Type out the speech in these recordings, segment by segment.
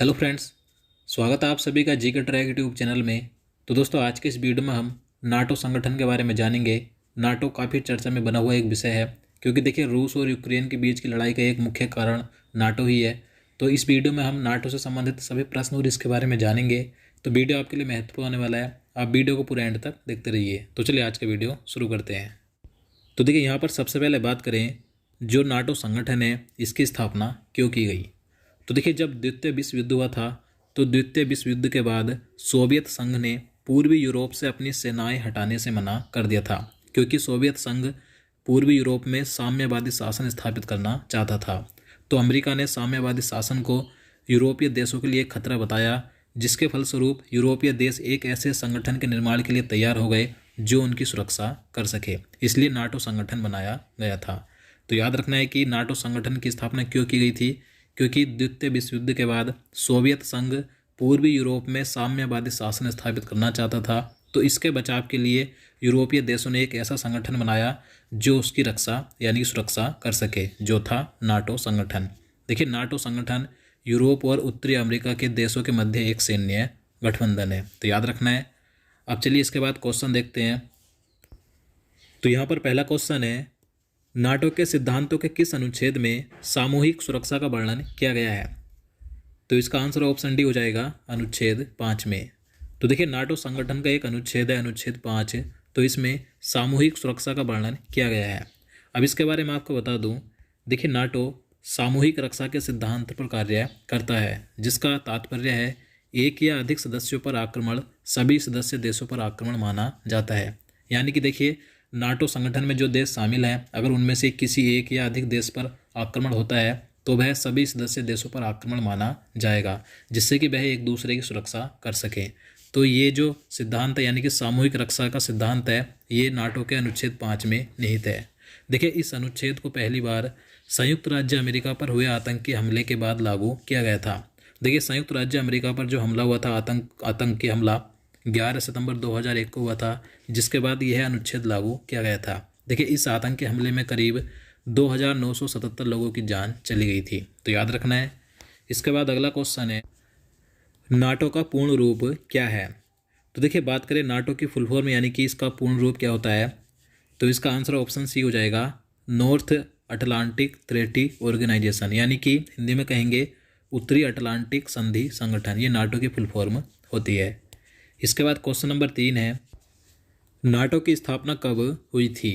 Hello friends, स्वागत है आप सभी का जी के ट्रैक यूट्यूब चैनल में। तो दोस्तों, आज के इस वीडियो में हम नाटो संगठन के बारे में जानेंगे। नाटो काफ़ी चर्चा में बना हुआ एक विषय है, क्योंकि देखिए रूस और यूक्रेन के बीच की लड़ाई का एक मुख्य कारण नाटो ही है। तो इस वीडियो में हम नाटो से संबंधित सभी प्रश्न और इसके बारे में जानेंगे। तो वीडियो आपके लिए महत्वपूर्ण होने वाला है, आप वीडियो को पूरे एंड तक देखते रहिए। तो चलिए आज का वीडियो शुरू करते हैं। तो देखिए, यहाँ पर सबसे पहले बात करें, जो नाटो संगठन है इसकी स्थापना क्यों की गई। तो देखिए, जब द्वितीय विश्व युद्ध हुआ था, तो द्वितीय विश्व युद्ध के बाद सोवियत संघ ने पूर्वी यूरोप से अपनी सेनाएं हटाने से मना कर दिया था, क्योंकि सोवियत संघ पूर्वी यूरोप में साम्यवादी शासन स्थापित करना चाहता था। तो अमेरिका ने साम्यवादी शासन को यूरोपीय देशों के लिए खतरा बताया, जिसके फलस्वरूप यूरोपीय देश एक ऐसे संगठन के निर्माण के लिए तैयार हो गए जो उनकी सुरक्षा कर सके। इसलिए नाटो संगठन बनाया गया था। तो याद रखना है कि नाटो संगठन की स्थापना क्यों की गई थी, क्योंकि द्वितीय विश्व युद्ध के बाद सोवियत संघ पूर्वी यूरोप में साम्यवादी शासन स्थापित करना चाहता था। तो इसके बचाव के लिए यूरोपीय देशों ने एक ऐसा संगठन बनाया जो उसकी रक्षा यानी सुरक्षा कर सके, जो था नाटो संगठन। देखिए, नाटो संगठन यूरोप और उत्तरी अमेरिका के देशों के मध्य एक सैन्य गठबंधन है। तो याद रखना है। अब चलिए इसके बाद क्वेश्चन देखते हैं। तो यहाँ पर पहला क्वेश्चन है, नाटो के सिद्धांतों के किस अनुच्छेद में सामूहिक सुरक्षा का वर्णन किया गया है। तो इसका आंसर ऑप्शन डी हो जाएगा, अनुच्छेद 5 में। तो देखिए, नाटो संगठन का एक अनुच्छेद है, अनुच्छेद 5। तो इसमें सामूहिक सुरक्षा का वर्णन किया गया है। अब इसके बारे में आपको बता दूं, देखिए नाटो सामूहिक रक्षा के सिद्धांत पर कार्य करता है, जिसका तात्पर्य है एक या अधिक सदस्यों पर आक्रमण सभी सदस्य देशों पर आक्रमण माना जाता है। यानी कि देखिए, नाटो संगठन में जो देश शामिल हैं, अगर उनमें से किसी एक या अधिक देश पर आक्रमण होता है तो वह सभी सदस्य देशों पर आक्रमण माना जाएगा, जिससे कि वह एक दूसरे की सुरक्षा कर सकें। तो ये जो सिद्धांत है, यानी कि सामूहिक रक्षा का सिद्धांत है, ये नाटो के अनुच्छेद 5 में निहित है। देखिए, इस अनुच्छेद को पहली बार संयुक्त राज्य अमेरिका पर हुए आतंकी हमले के बाद लागू किया गया था। देखिए, संयुक्त राज्य अमेरिका पर जो हमला हुआ था, आतंकी हमला 11 सितंबर 2001 को हुआ था, जिसके बाद यह अनुच्छेद लागू किया गया था। देखिए, इस आतंकी हमले में करीब 2977 लोगों की जान चली गई थी। तो याद रखना है। इसके बाद अगला क्वेश्चन है, नाटो का पूर्ण रूप क्या है। तो देखिए, बात करें नाटो की फुल फॉर्म यानी कि इसका पूर्ण रूप क्या होता है, तो इसका आंसर ऑप्शन सी हो जाएगा, नॉर्थ अटलांटिक ट्रेटी ऑर्गेनाइजेशन, यानी कि हिंदी में कहेंगे उत्तरी अटलांटिक संधि संगठन। ये नाटो की फुल फॉर्म होती है। इसके बाद क्वेश्चन नंबर 3 है, नाटो की स्थापना कब हुई थी।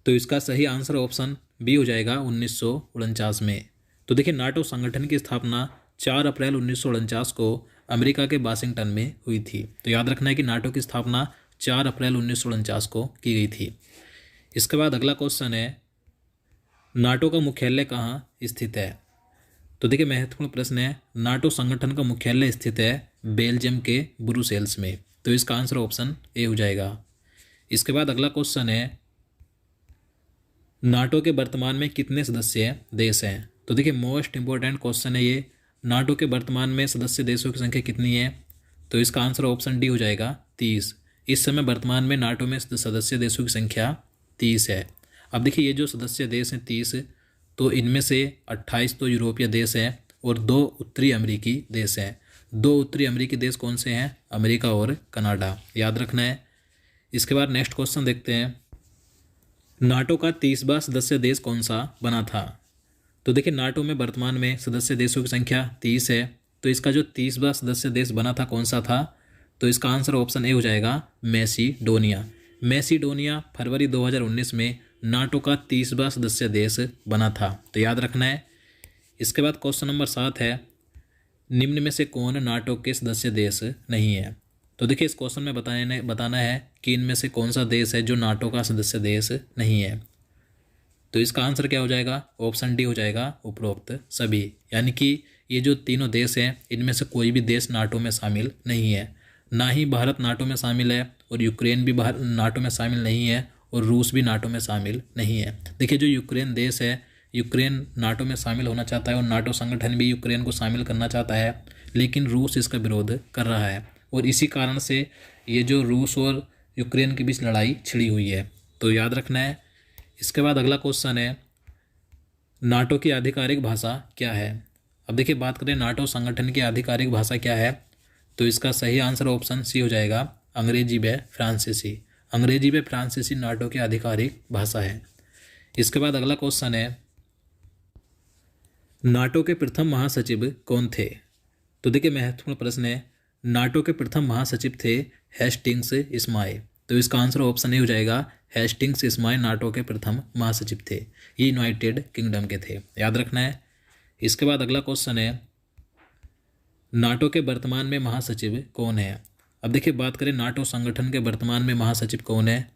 तो इसका सही आंसर ऑप्शन बी हो जाएगा, 1949 में। तो देखिए, नाटो संगठन की स्थापना 4 अप्रैल 1949 को अमेरिका के वाशिंगटन में हुई थी। तो याद रखना है कि नाटो की स्थापना 4 अप्रैल 1949 को की गई थी। इसके बाद अगला क्वेश्चन है, नाटो का मुख्यालय कहाँ स्थित है। तो देखिए, महत्वपूर्ण प्रश्न है। नाटो संगठन का मुख्यालय स्थित है बेल्जियम के ब्रुसेल्स में। तो इसका आंसर ऑप्शन ए हो जाएगा। इसके बाद अगला क्वेश्चन है, नाटो के वर्तमान में कितने सदस्य देश हैं। तो देखिए, मोस्ट इंपॉर्टेंट क्वेश्चन है ये। नाटो के वर्तमान में सदस्य देशों की संख्या कितनी है। तो इसका आंसर ऑप्शन डी हो जाएगा, 30। इस समय वर्तमान में नाटो में सदस्य देशों की संख्या 30 है। अब देखिए, ये जो सदस्य देश हैं 30, तो इनमें से 28 तो यूरोपीय देश हैं और 2 उत्तरी अमेरिकी देश हैं। 2 उत्तरी अमेरिकी देश कौन से हैं, अमेरिका और कनाडा। याद रखना है। इसके बाद नेक्स्ट क्वेश्चन देखते हैं, नाटो का 30वां सदस्य देश कौन सा बना था। तो देखिए, नाटो में वर्तमान में सदस्य देशों की संख्या 30 है। तो इसका जो 30वां सदस्य देश बना था कौन सा था। तो इसका आंसर ऑप्शन ए हो जाएगा, मैसीडोनिया। मैसीडोनिया फरवरी 2019 में नाटो का 30वां सदस्य देश बना था। तो याद रखना है। इसके बाद क्वेश्चन नंबर 7 है, निम्न में से कौन नाटो के सदस्य देश नहीं है। तो देखिए, इस क्वेश्चन में बताना है कि इनमें से कौन सा देश है जो नाटो का सदस्य देश नहीं है। तो इसका आंसर क्या हो जाएगा, ऑप्शन डी हो जाएगा, उपरोक्त सभी। यानी कि ये जो तीनों देश हैं, इनमें से कोई भी देश नाटो में शामिल नहीं है। ना ही भारत नाटो में शामिल है, और यूक्रेन भी नाटो में शामिल नहीं है, और रूस भी नाटो में शामिल नहीं है। देखिए, जो यूक्रेन देश है, यूक्रेन नाटो में शामिल होना चाहता है और नाटो संगठन भी यूक्रेन को शामिल करना चाहता है, लेकिन रूस इसका विरोध कर रहा है, और इसी कारण से ये जो रूस और यूक्रेन के बीच लड़ाई छिड़ी हुई है। तो याद रखना है। इसके बाद अगला क्वेश्चन है, नाटो की आधिकारिक भाषा क्या है। अब देखिए बात करें नाटो संगठन की आधिकारिक भाषा क्या है, तो इसका सही आंसर ऑप्शन सी हो जाएगा, अंग्रेजी व फ्रांसीसी। अंग्रेजी व फ्रांसीसी नाटो की आधिकारिक भाषा है। इसके बाद अगला क्वेश्चन है, नाटो के प्रथम महासचिव कौन थे? तो देखिए महत्वपूर्ण प्रश्न है, नाटो के प्रथम महासचिव थे हेस्टिंग्स इस्माइल। तो इसका आंसर ऑप्शन ए हो जाएगा, हेस्टिंग्स इस्माइल नाटो के प्रथम महासचिव थे। ये यूनाइटेड किंगडम के थे, याद रखना है। इसके बाद अगला क्वेश्चन है, नाटो के वर्तमान में महासचिव कौन है? अब देखिए बात करें नाटो संगठन के वर्तमान में महासचिव कौन है,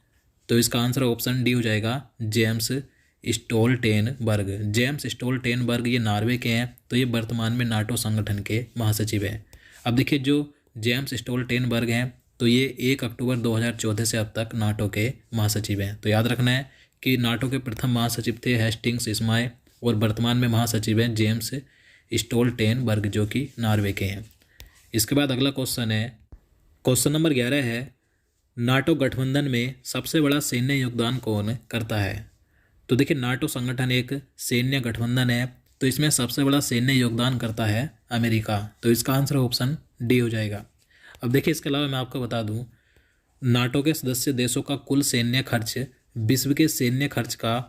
तो इसका आंसर ऑप्शन डी हो जाएगा, जेम्स स्टोल्टेनबर्ग। जेम्स स्टोल्टेनबर्ग ये नॉर्वे के हैं, तो ये वर्तमान में नाटो संगठन के महासचिव हैं। अब देखिए जो जेम्स स्टोल्टेनबर्ग हैं, तो ये 1 अक्टूबर 2014 से अब तक नाटो के महासचिव हैं। तो याद रखना है कि नाटो के प्रथम महासचिव थे हेस्टिंग्स इस्माइल और वर्तमान में महासचिव हैं जेम्स स्टोल्टेनबर्ग जो कि नॉर्वे के हैं। इसके बाद अगला क्वेश्चन है, क्वेश्चन नंबर 11 है, नाटो गठबंधन में सबसे बड़ा सैन्य योगदान कौन करता है? तो देखिए नाटो संगठन एक सैन्य गठबंधन है, तो इसमें सबसे बड़ा सैन्य योगदान करता है अमेरिका। तो इसका आंसर ऑप्शन डी हो जाएगा। अब देखिए इसके अलावा मैं आपको बता दूं, नाटो के सदस्य देशों का कुल सैन्य खर्च विश्व के सैन्य खर्च का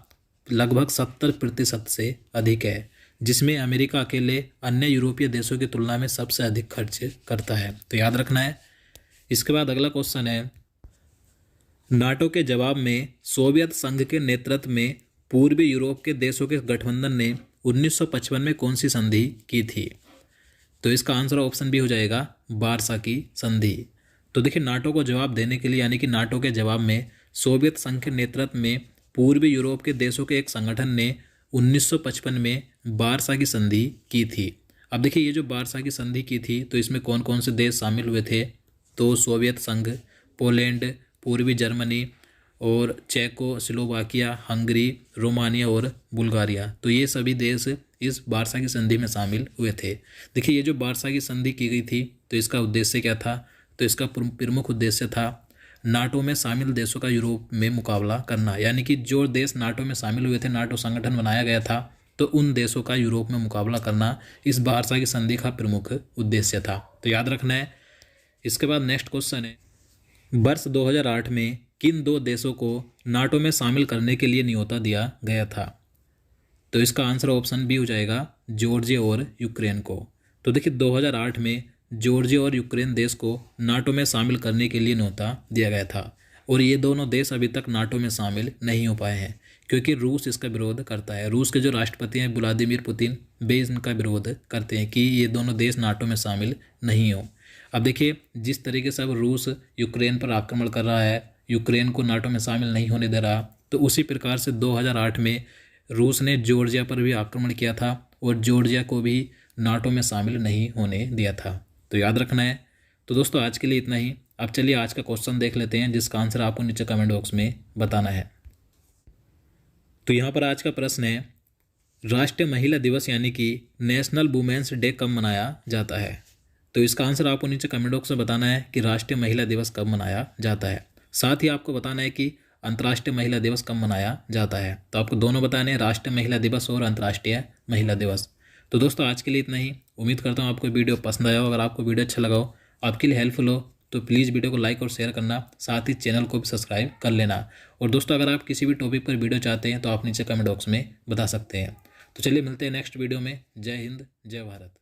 लगभग 70% से अधिक है, जिसमें अमेरिका अकेले अन्य यूरोपीय देशों की तुलना में सबसे अधिक खर्च करता है। तो याद रखना है। इसके बाद अगला क्वेश्चन है, नाटो के जवाब में सोवियत संघ के नेतृत्व में पूर्वी यूरोप के देशों के गठबंधन ने 1955 में कौन सी संधि की थी? तो इसका आंसर ऑप्शन बी हो जाएगा, वार्सा की संधि। तो देखिए नाटो को जवाब देने के लिए, यानी कि नाटो के जवाब में सोवियत संघ के नेतृत्व में पूर्वी यूरोप के देशों के एक संगठन ने 1955 में वार्सा की संधि की थी। अब देखिए ये जो वार्सा की संधि की थी, तो इसमें कौन कौन से देश शामिल हुए थे? तो सोवियत संघ, पोलैंड, पूर्वी जर्मनी और चेकोस्लोवाकिया, हंगरी, रोमानिया और बुल्गारिया। तो ये सभी देश इस वार्सा की संधि में शामिल हुए थे। देखिए ये जो वार्सा की संधि की गई थी, तो इसका उद्देश्य क्या था? तो इसका प्रमुख उद्देश्य था नाटो में शामिल देशों का यूरोप में मुकाबला करना, यानी कि जो देश नाटो में शामिल हुए थे, नाटो संगठन बनाया गया था, तो उन देशों का यूरोप में मुकाबला करना इस वार्सा की संधि का प्रमुख उद्देश्य था। तो याद रखना है। इसके बाद नेक्स्ट क्वेश्चन है, वर्ष 2008 में किन 2 देशों को नाटो में शामिल करने के लिए न्योता दिया गया था? तो इसका आंसर ऑप्शन बी हो जाएगा, जॉर्जिया और यूक्रेन को। तो देखिए 2008 में जॉर्जिया और यूक्रेन देश को नाटो में शामिल करने के लिए न्योता दिया गया था, और ये दोनों देश अभी तक नाटो में शामिल नहीं हो पाए हैं, क्योंकि रूस इसका विरोध करता है। रूस के जो राष्ट्रपति हैं व्लादिमीर पुतिन, वे इनका विरोध करते हैं कि ये दोनों देश नाटो में शामिल नहीं हो। अब देखिए जिस तरीके से अब रूस यूक्रेन पर आक्रमण कर रहा है, यूक्रेन को नाटो में शामिल नहीं होने दे रहा, तो उसी प्रकार से 2008 में रूस ने जॉर्जिया पर भी आक्रमण किया था और जॉर्जिया को भी नाटो में शामिल नहीं होने दिया था। तो याद रखना है। तो दोस्तों आज के लिए इतना ही। अब चलिए आज का क्वेश्चन देख लेते हैं, जिसका आंसर आपको नीचे कमेंट बॉक्स में बताना है। तो यहाँ पर आज का प्रश्न है, राष्ट्रीय महिला दिवस यानी कि नेशनल वुमेन्स डे कब मनाया जाता है? तो इसका आंसर आपको नीचे कमेंट बॉक्स में बताना है कि राष्ट्रीय महिला दिवस कब मनाया जाता है। साथ ही आपको बताना है कि अंतर्राष्ट्रीय महिला दिवस कब मनाया जाता है। तो आपको दोनों बताने हैं, राष्ट्रीय महिला दिवस और अंतर्राष्ट्रीय महिला दिवस। तो दोस्तों आज के लिए इतना ही। उम्मीद करता हूँ आपको वीडियो पसंद आया हो। अगर आपको वीडियो अच्छा लगा हो, आपके लिए हेल्पफुल हो, तो प्लीज़ वीडियो को लाइक और शेयर करना, साथ ही चैनल को भी सब्सक्राइब कर लेना। और दोस्तों अगर आप किसी भी टॉपिक पर वीडियो चाहते हैं तो आप नीचे कमेंट बॉक्स में बता सकते हैं। तो चलिए मिलते हैं नेक्स्ट वीडियो में। जय हिंद, जय भारत।